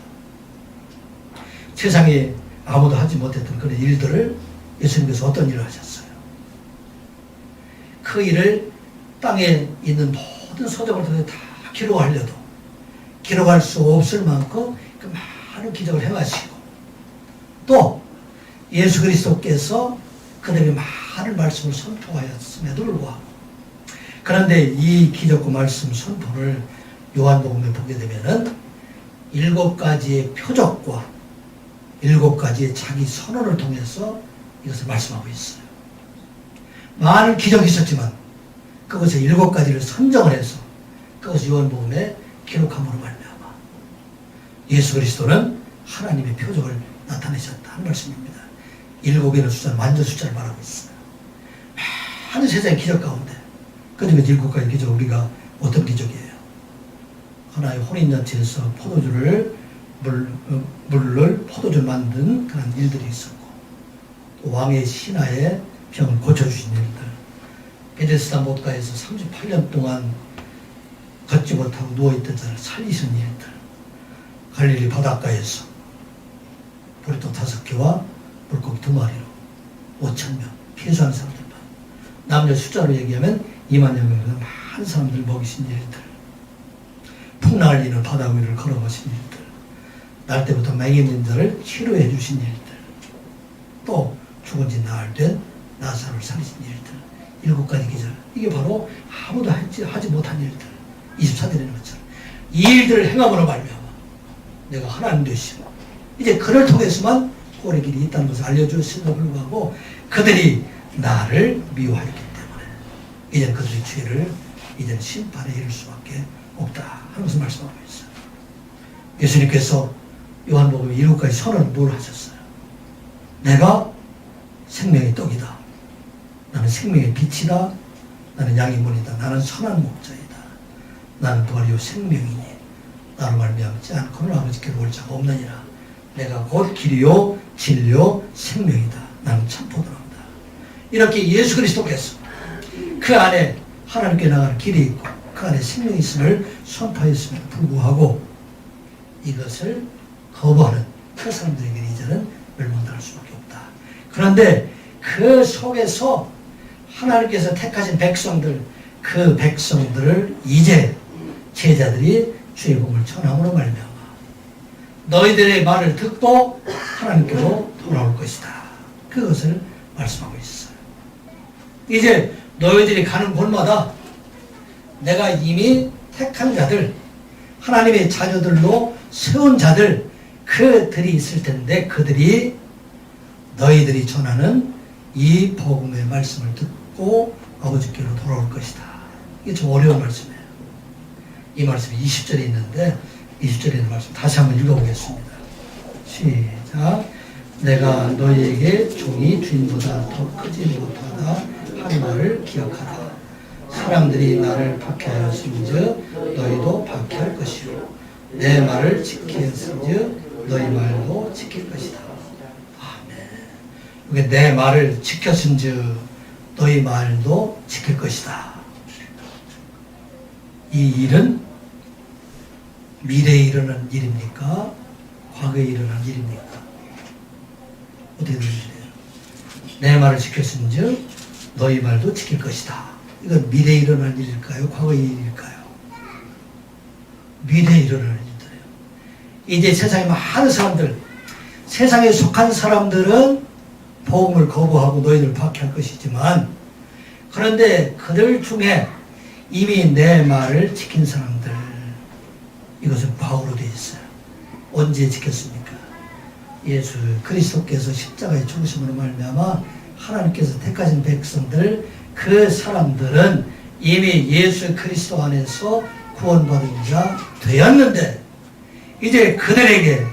세상에 아무도 하지 못했던 그런 일들을 예수님께서 어떤 일을 하셨어요? 그 일을 땅에 있는 모든 서적을 통해 다 기록하려도 기록할 수 없을 만큼 그 많은 기적을 행하시고, 또 예수 그리스도께서 그들에게 많은 말씀을 선포하였음에도 불구하고, 그런데 이 기적과 말씀 선포를 요한복음에 보게 되면은 7가지의 표적과 7가지의 자기 선언을 통해서 이것을 말씀하고 있어요. 많은 기적이 있었지만 그것의 7가지를 선정을 해서 그것을 요한복음에 기록함으로 말미암아 예수 그리스도는 하나님의 표적을 나타내셨다 하는 말씀입니다. 7이라는 숫자는 완전 숫자를 말하고 있어요. 많은 세상의 기적 가운데 그중에 7가지 기적, 우리가 어떤 기적이에요? 하나의 혼인잔치에서 포도주를 물을 포도주 만든 그런 일들이 있었고, 또 왕의 신하의 병을 고쳐주신 일들, 베데스다 못가에서 38년 동안 걷지 못하고 누워있던 자를 살리신 일들, 갈릴리 바닷가에서 보리떡 5개와 물고기 2마리로 5,000명 피해수하는 사람들만, 남녀 숫자로 얘기하면 2만 명이나 많은 사람들 먹이신 일들, 풍랑을 이는 바다 위를 걸어가신 일들, 날 때부터 맹인된 자를 치료해 주신 일들, 또 죽은 지 나흘 된 나사로를 살리신 일들, 7가지 기절. 이게 바로 아무도 하지 못한 일들, 24절에는 것처럼 이 일들을 행함으로 말미암아 내가 하나님 되시고, 이제 그를 통해서만 꼴의 길이 있다는 것을 알려주었음에도 불구하고 그들이 나를 미워했기 때문에 이제는 그들의 죄를 이제는 심판에 이를 수밖에 없다 하는 것을 말씀하고 있어요. 예수님께서 요한복음 7가지 선언을 뭘 하셨어요? 내가 생명의 떡이다. 나는 생명의 빛이다. 나는 양의 문이다. 나는 선한 목자이다. 나는 부활이요 생명이니 나로 말미암지 않고는 아버지께로 올 자가 없느니라. 내가 곧 길이요 진리요 생명이다. 나는 참 포도나무다. 이렇게 예수 그리스도께서 그 안에 하나님께 나가는 길이 있고 그 안에 생명이 있음을 선포했음에도 불구하고 이것을 거부하는 그 사람들에게 이제는 멸망당할 수밖에 없다. 그런데 그 속에서 하나님께서 택하신 백성들, 그 백성들을 이제 제자들이 주의 복음을 전함으로 말미암아 너희들의 말을 듣고 하나님께로 돌아올 것이다. 그것을 말씀하고 있어요. 이제 너희들이 가는 곳마다 내가 이미 택한 자들, 하나님의 자녀들로 세운 자들, 그들이 있을 텐데 그들이 너희들이 전하는 이 복음의 말씀을 듣고 아버지께로 돌아올 것이다. 이게 좀 어려운 말씀이에요. 이 말씀이 20절에 있는데 20절에 있는 말씀 다시 한번 읽어보겠습니다. 시작. 내가 너희에게 종이 주인보다 더 크지 못하다 한 말을 기억하라. 사람들이 나를 박해하였은즉 너희도 박해할 것이요 내 말을 지켰은즉 너희 말도 지킬 것이다. 아멘. 여기 내 말을 지켰은즉 너희 말도 지킬 것이다. 이 일은 미래에 일어난 일입니까? 과거에 일어난 일입니까? 어떻게 들리세요? 내 말을 지켰은즉 너희 말도 지킬 것이다. 이건 미래에 일어난 일일까요? 과거의 일일까요? 미래에 일어날 일들이에요. 이제 세상에 많은 사람들, 세상에 속한 사람들은 복음을 거부하고 너희들 박해할 것이지만, 그런데 그들 중에 이미 내 말을 지킨 사람들, 이것은 과거로 되어 있어요. 언제 지켰습니까? 예수 그리스도께서 십자가에 죽으심으로 말미암아 하나님께서 택하신 백성들, 그 사람들은 이미 예수 그리스도 안에서 구원받은 자 되었는데, 이제 그들에게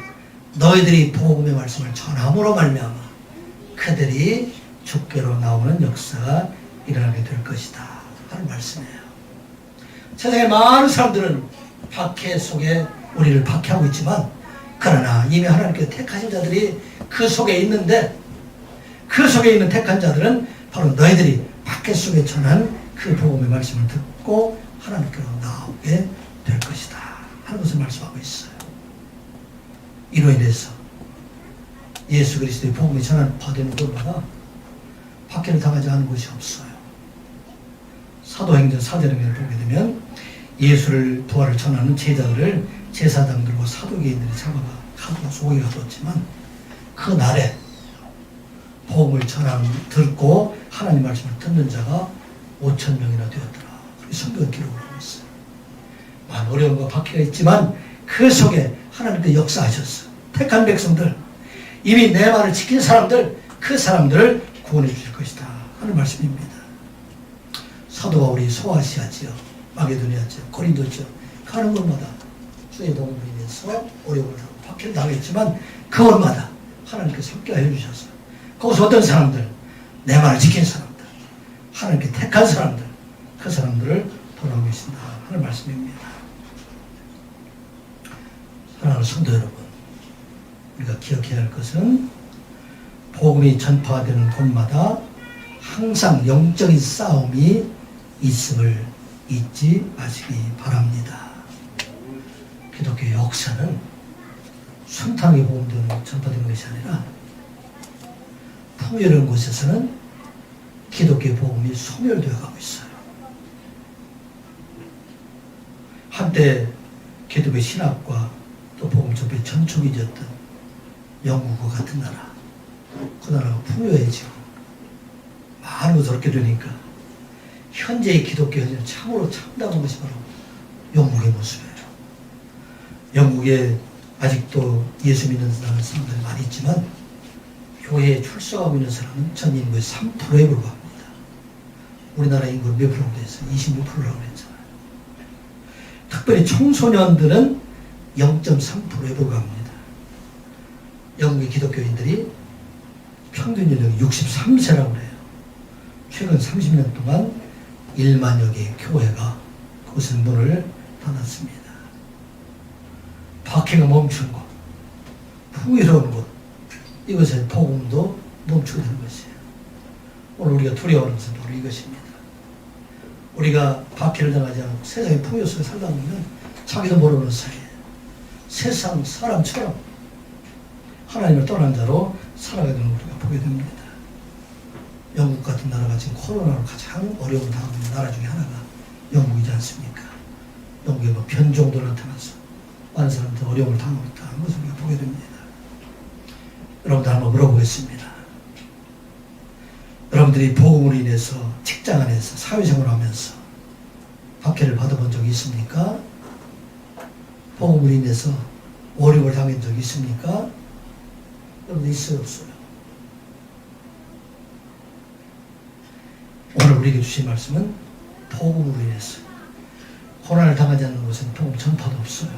너희들이 복음의 말씀을 전함으로 말미암아 그들이 주께로 나오는 역사가 일어나게 될 것이다 하는 말씀이에요. 세상에 많은 사람들은 박해 속에 우리를 박해하고 있지만, 그러나 이미 하나님께서 택하신 자들이 그 속에 있는데, 그 속에 있는 택한 자들은 바로 너희들이 박해 속에 전한 그 복음의 말씀을 듣고 하나님께로 나오게 될 것이다 하는 것을 말씀하고 있어요. 이로 인해서 예수 그리스도의 복음이 전파되는 곳마다 박해를 당하지 않은 곳이 없어요. 사도행전 4장을 보게 되면 예수를 부활을 전하는 제자들을 제사장들과 사두개인들이 잡아가 가두고 속에 가두었지만, 그 날에 복음을 듣고 하나님 말씀을 듣는 자가 5,000명이나 되었더라. 성경에 기록을 하고 있어요. 많은 어려움과 박해가 있지만 그 속에 하나님께서 역사하셨어요. 택한 백성들, 이미 내 말을 지킨 사람들, 그 사람들을 구원해 주실 것이다 하는 말씀입니다. 사도 바울이 소아시아 지역, 마게도니아 지역, 고린도 지역 가는 곳마다 주의 복음으로 인해서 어려움을 하고 박해를 당했지만, 그 곳마다 하나님께서 함께하여 주셨어요. 거기서 어떤 사람들, 내 말을 지킨 사람들, 하나님께 택한 사람들, 그 사람들을 돌아오고 계신다 하는 말씀입니다. 사랑하는 성도 여러분, 우리가 기억해야 할 것은 복음이 전파되는 곳마다 항상 영적인 싸움이 있음을 잊지 마시기 바랍니다. 기독교 역사는 순탄하게 복음되는 전파되는 것이 아니라, 풍요로운 곳에서는 기독교의 복음이 소멸되어 가고 있어요. 한때 기독교 신학과 또 복음 전파의 전초기였던 영국과 같은 나라, 그 나라가 풍요해지고 많은 것을 얻게 되니까 현재의 기독교 현실은 참으로 참담한 것이 바로 영국의 모습이에요. 영국에 아직도 예수 믿는 사람들이 많이 있지만, 교회에 출석하고 있는 사람은 전 인구의 3%에 불과합니다. 우리나라 인구 몇 프로로 돼서 26%라고 했잖아요. 특별히 청소년들은 0.3%에 불과합니다. 영국의 기독교인들이 평균 연령이 63세라고 해요. 최근 30년 동안 1만여 개의 교회가 그곳에 문을 닫았습니다. 박해가 멈춘 곳, 풍요로운 곳, 이것의 복음도 멈추게 되는 것이에요. 오늘 우리가 두려워하는 것은 바로 이것입니다. 우리가 박해를 당하지 않고 세상의 풍요 속에 살다 보면 자기도 모르는 사이에 세상 사람처럼 하나님을 떠난 자로 살아가게 되는 걸 우리가 보게 됩니다. 영국 같은 나라가 지금 코로나로 가장 어려움을 당하고 있는 나라 중에 하나가 영국이지 않습니까? 영국에 뭐 변종도 나타나서 많은 사람들 어려움을 당하고 있다는 것을 우리가 보게 됩니다. 여러분들 한번 물어보겠습니다. 여러분들이 복음으로 인해서 직장 안에서 사회생활을 하면서 박해를 받아본 적이 있습니까? 복음으로 인해서 어려움을 당한 적이 있습니까? 여러분들 있어요, 없어요? 오늘 우리에게 주신 말씀은 복음으로 인해서 고난을 당하지 않는 곳은 복음 전파도 없어요.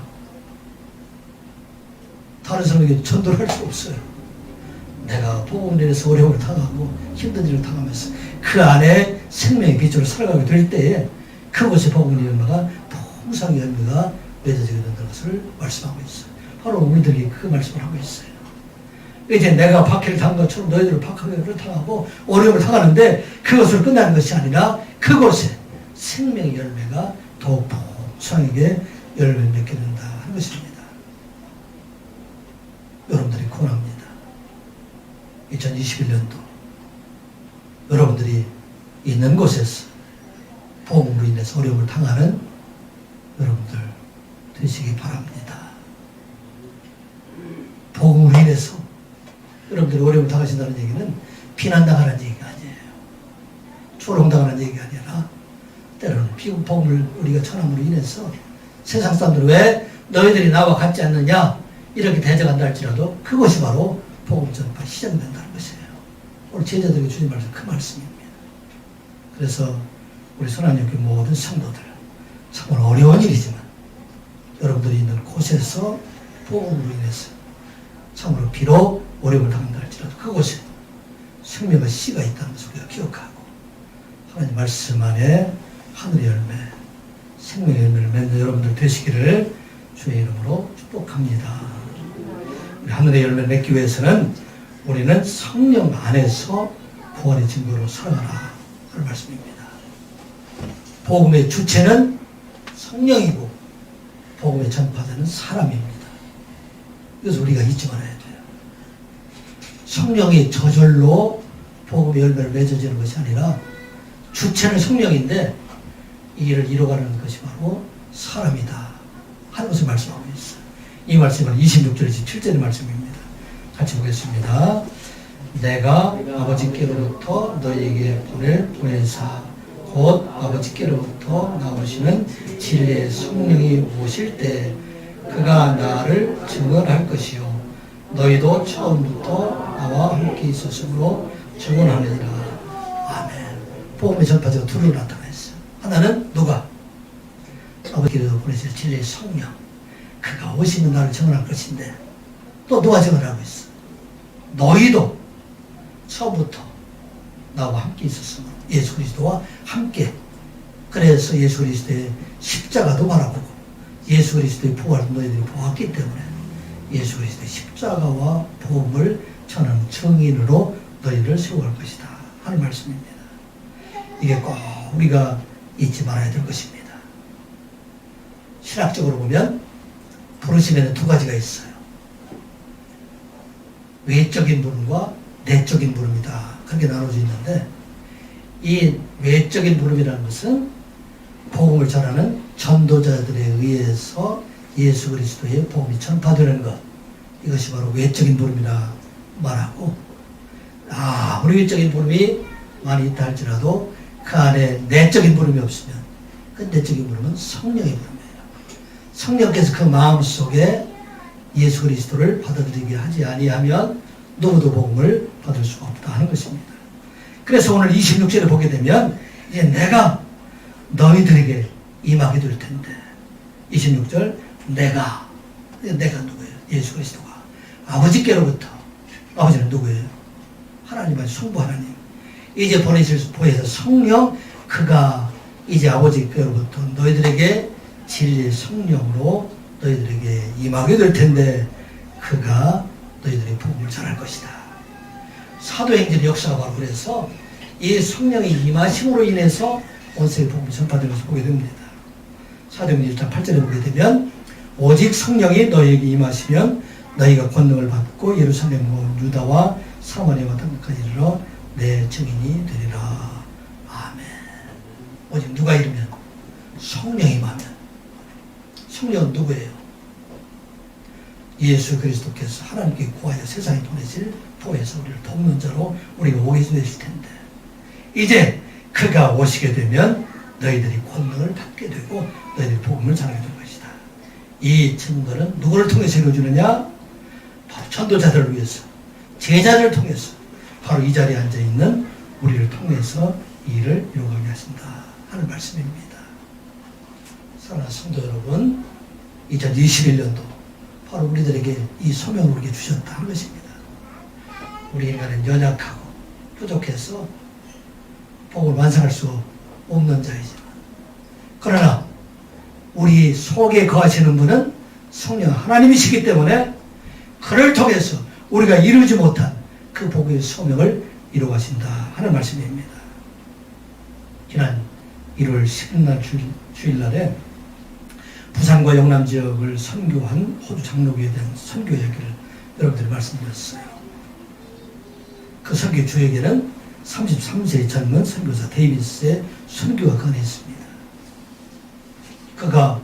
다른 사람에게 전도를 할 수 없어요. 내가 복음으로 인해서 어려움을 당하고 힘든 일을 당하면서 그 안에 생명의 빛으로 살아가게 될 때에 그곳에 복음의 열매가 풍성한 열매가 맺어지게 된다는 것을 말씀하고 있어요. 바로 우리들이 그 말씀을 하고 있어요. 이제 내가 박해를 당한 것처럼 너희들을 박해를 당하고 어려움을 당하는데 그것으로 끝나는 것이 아니라 그곳에 생명의 열매가 더욱 풍성하게 열매를 맺게 된다 하는 것입니다. 여러분들이 권합니다. 2021년도 여러분들이 있는 곳에서 복음으로 인해서 어려움을 당하는 여러분들 되시기 되시기 바랍니다. 복음으로 인해서 여러분들이 어려움을 당하신다는 얘기는 비난당하는 얘기가 아니에요. 조롱당하는 얘기가 아니라 때로는 복음을 우리가 전함으로 인해서 세상 사람들은 왜 너희들이 나와 같지 않느냐 이렇게 대적한다 할지라도 그것이 바로 복음 전파 시작된다는 것이에요. 오늘 제자들에게 주신 말씀 그 말씀입니다. 그래서 우리 선한교회 모든 성도들 정말 어려운 일이지만 여러분들이 있는 곳에서 복음으로 인해서 참으로 비록 어려움을 당한다 할지라도 그곳에 생명의 씨가 있다는 것을 우리가 기억하고 하나님 말씀 안에 하늘의 열매, 생명의 열매를 맺는 여러분들 되시기를 주의 이름으로 축복합니다. 우리 하늘의 열매를 맺기 위해서는 우리는 성령 안에서 구원의 증거로 살아가라 하는 말씀입니다. 복음의 주체는 성령이고 복음의 전파자는 사람입니다. 그래서 우리가 잊지 말아야 돼요. 성령이 저절로 복음의 열매를 맺어지는 것이 아니라 주체는 성령인데 이 일을 이뤄가는 것이 바로 사람이다 하는 것을 말씀하고 있어요. 이 말씀은 26절 27절의 말씀입니다. 같이 보겠습니다. 내가 아버지께로부터 너희에게 보내사 곧 아버지께로부터 나오시는 진리의 성령이 오실 때 그가 나를 증언할 것이요 너희도 처음부터 나와 함께 있었으므로 증언하느니라. 아멘. 복음의 전파자가 둘로 나타났어요. 하나는 누가? 아버지께로부터 보내실 진리의 성령. 그가 오시면 나를 증언할 것인데 또 누가 증언하고 있어? 너희도 처음부터 나와 함께 있었으므로 예수 그리스도와 함께. 그래서 예수 그리스도의 십자가도 바라보고 예수 그리스도의 부활도 너희들이 보았기 때문에 예수 그리스도의 십자가와 복음을 전하는 증인으로 너희를 세워갈 것이다 하는 말씀입니다. 이게 꼭 우리가 잊지 말아야 될 것입니다. 신학적으로 보면 부르심에는 두 가지가 있어요. 외적인 부름과 내적인 부름이다. 그렇게 나눠져 있는데 이 외적인 부름이라는 것은 복음을 전하는 전도자들에 의해서 예수 그리스도의 복음이 전파되는 것, 이것이 바로 외적인 부름이라 말하고, 우리 외적인 부름이 많이 있다 할지라도 그 안에 내적인 부름이 없으면 그 내적인 부름은 성령의 부름이에요. 성령께서 그 마음속에 예수 그리스도를 받아들이게 하지 아니하면 누구도 복음을 받을 수가 없다 하는 것입니다. 그래서 오늘 26절에 보게 되면 이제 내가 너희들에게 임하게 될 텐데 26절 내가 누구예요? 예수 그리스도가 아버지께로부터. 아버지는 누구예요? 하나님의 성부 하나님. 이제 보내서 성령 그가 이제 아버지께로부터 너희들에게 진리의 성령으로 너희들에게 임하게 될 텐데 그가 너희들의 복음을 전할 것이다. 사도행전의 역사가 바로 그래서 이 성령의 임하심으로 인해서 온 세계 복음이 전파되는 것을 보게 됩니다. 사도행전 1장 8절에 보게 되면 오직 성령이 너희에게 임하시면 너희가 권능을 받고 예루살렘과 유다와 사마리아와 땅끝까지 이르러 내 증인이 되리라. 아멘. 오직 누가 이르면? 성령이 임하면. 성령은 누구예요? 예수 그리스도께서 하나님께 구하여 세상에 보내실 보혜사 우리를 돕는 자로 우리가 오게 되실 텐데 이제 그가 오시게 되면 너희들이 권능을 받게 되고 너희들이 복음을 전하게 될 것이다. 이 증거는 누구를 통해서 이루어지느냐? 바로 전도자들을 위해서 제자들을 통해서 바로 이 자리에 앉아있는 우리를 통해서 이 일을 이루어가게 하신다 하는 말씀입니다. 사랑하는 성도 여러분, 2021년도 바로 우리들에게 이 소명을 우리에게 주셨다 하는 것입니다. 우리 인간은 연약하고 부족해서 복을 완성할 수 없는 자이지만 그러나 우리 속에 거하시는 분은 성령 하나님이시기 때문에 그를 통해서 우리가 이루지 못한 그 복의 소명을 이루어가신다 하는 말씀입니다. 지난 1월 10일 주일날에 부산과 영남 지역을 선교한 호주 장로교에 대한 선교 이야기를 여러분들이 말씀드렸어요. 그 선교 주에게는 33세의 젊은 선교사 데이비스의 선교가 건해 있습니다. 그가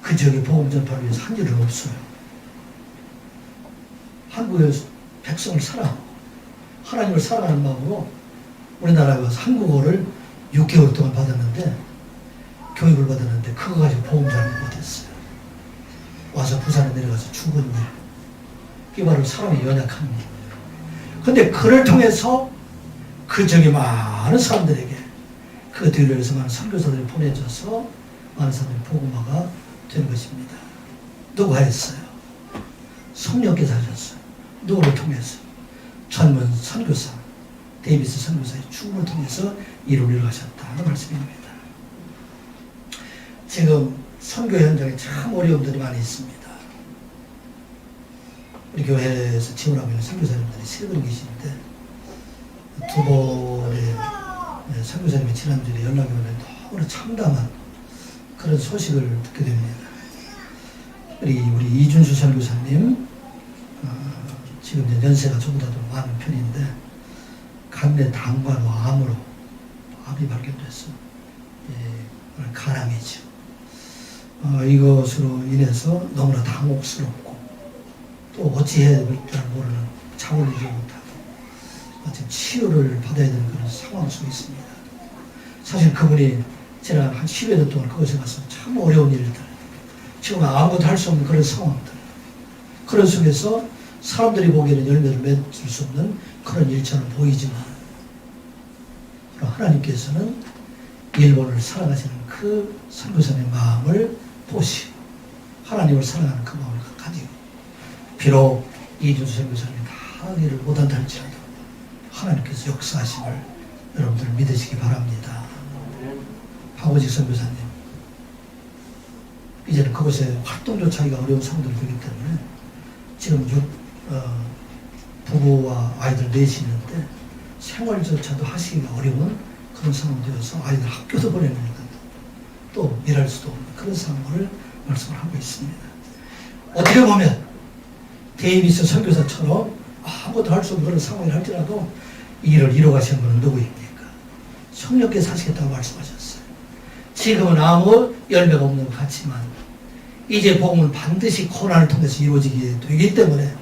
그 지역의 복음 전파를 위해서 한 일은 없어요. 한국의 백성을 사랑하고 하나님을 사랑하는 마음으로 우리나라에 와서 한국어를 6개월 동안 받았는데, 교육을 받았는데 그거 가지고 복음 전하지 못했어요. 와서 부산에 내려가서 죽은 일. 이게 바로 사람의 연약한 일. 근데 그를 통해서 그 지역의 많은 사람들에게 그 뒤로해서 많은 선교사들이 보내져서 많은 사람들이 복음화가 되는 것입니다. 누가 했어요? 성령께서 하셨어요. 누구를 통해서? 전문 선교사, 데이비스 선교사의 죽음을 통해서 이를 이루어가셨다는 말씀입니다. 지금 선교 현장에 참 어려움들이 많이 있습니다. 우리 교회에서 지원하고 있는 선교사님들이 3분 계시는데, 2번의 선교사님이 지난주에 연락이 오는데 너무나 참담한 그런 소식을 듣게 됩니다. 우리 이준수 선교사님, 지금 이제 연세가 저보다도 많은 편인데, 간내 당과로 암이 발견돼서 가랑이죠. 이것으로 인해서 너무나 당혹스럽고 또 어찌해야 될 줄 모르는 잠을 이루지 못하고 지금 치료를 받아야 되는 그런 상황 속에 있습니다. 사실 그분이 지난 한 10여 년 동안 그것에 가서 참 어려운 일들, 지금 아무것도 할 수 없는 그런 상황들, 그런 속에서 사람들이 보기에는 열매를 맺을 수 없는 그런 일처럼 보이지만, 하나님께서는 일본을 사랑하시는 그 선교사님의 마음을 보시고 하나님을 사랑하는 그 마음을 가지고, 비록 이준수 선교사님이 다 일을 못한다 할지라도 하나님께서 역사하심을 여러분들 믿으시기 바랍니다. 박오직 선교사님, 이제는 그곳에 활동조차 하기가 어려운 상황들이 되기 때문에 지금 부부와 아이들 넷이 있는데 생활조차도 하시기가 어려운 그런 상황이 되어서 아이들 학교도 보내는 또 일할 수도 없는 그런 상황을 말씀을 하고 있습니다. 어떻게 보면 데이비스 선교사처럼 아무것도 할 수 없는 그런 상황을 할지라도 이 일을 이뤄가시는 분은 누구입니까? 성령께서 하시겠다고 말씀하셨어요. 지금은 아무 열매가 없는 것 같지만 이제 복음은 반드시 고난을 통해서 이루어지게 되기 때문에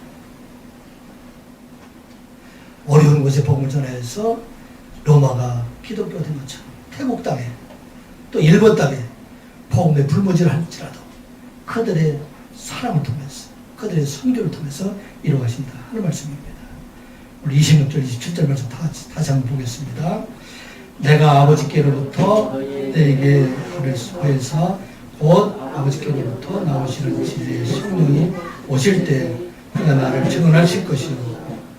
어려운 곳에 복음을 전해서 로마가 기독교 된 것처럼 태국 땅에 또 일본 땅에 복음의 불모지를 할지라도 그들의 사랑을 통해서 그들의 선교를 통해서 이루어가신다 하는 말씀입니다. 우리 26절 27절 말씀 다시 한번 보겠습니다. 내가 아버지께로부터 너에게 보내사 곧 아버지께로부터 나오시는 진리의 성령이 오실 때 그가 나를 증언하실 것이요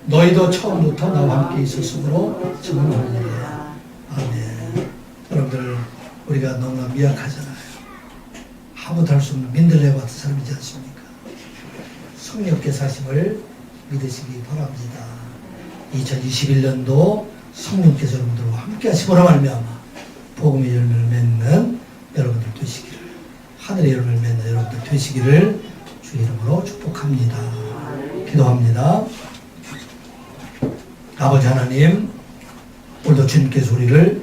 너희도 처음부터 나와 함께 있었으므로 증언하리라. 아멘. 여러분들, 우리가 너무나 미약하잖아요. 아무도 할 수 없는 민들레와 같은 사람이지 않습니까? 성령께서 하심을 믿으시기 바랍니다. 2021년도 성령께서 여러분들과 함께 하심으로 말미암아 복음의 열매를 맺는 여러분들 되시기를, 하늘의 열매를 맺는 여러분들 되시기를 주 이름으로 축복합니다. 기도합니다. 아버지 하나님, 오늘도 주님께서 우리를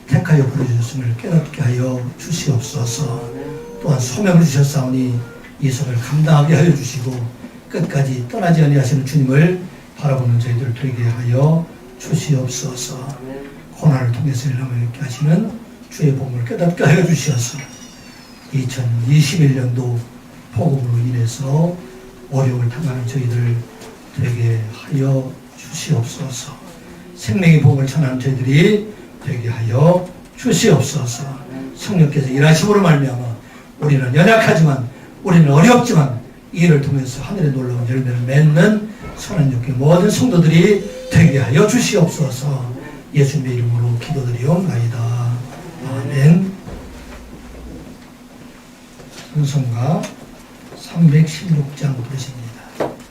택하여 부르셨음을 깨닫게 하여 주시옵소서. 또한 소명을 주셨사오니 이 소명을 감당하게 하여 주시고 끝까지 떠나지 아니하시는 주님을 바라보는 저희들 되게 하여 주시옵소서. 고난을 통해서 일어나게 하시는 주의 복음을 깨닫게 하여 주시옵소서. 2021년도 복음으로 인해서 어려움을 당하는 저희들 되게 하여 주시옵소서. 생명의 복음을 전하는 저희들이 되게 하여 주시옵소서. 성령께서 일하심으로 말미암아 우리는 연약하지만 우리는 어렵지만 이 일을 통해서 하늘의 놀라운 열매를 맺는 선한 육의 모든 성도들이 되게 하여 주시옵소서. 예수님의 이름으로 기도드리옵나이다. 아멘. 찬송가 316장 부르십니다.